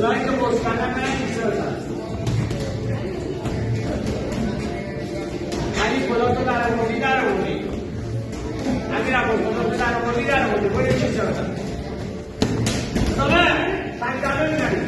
اونایی که مسکنن برن ایستادن. علی کلاتو در آوردی امیر عباس کلاتو در آوردی برو ایستادن. سامه پنجمه میدنی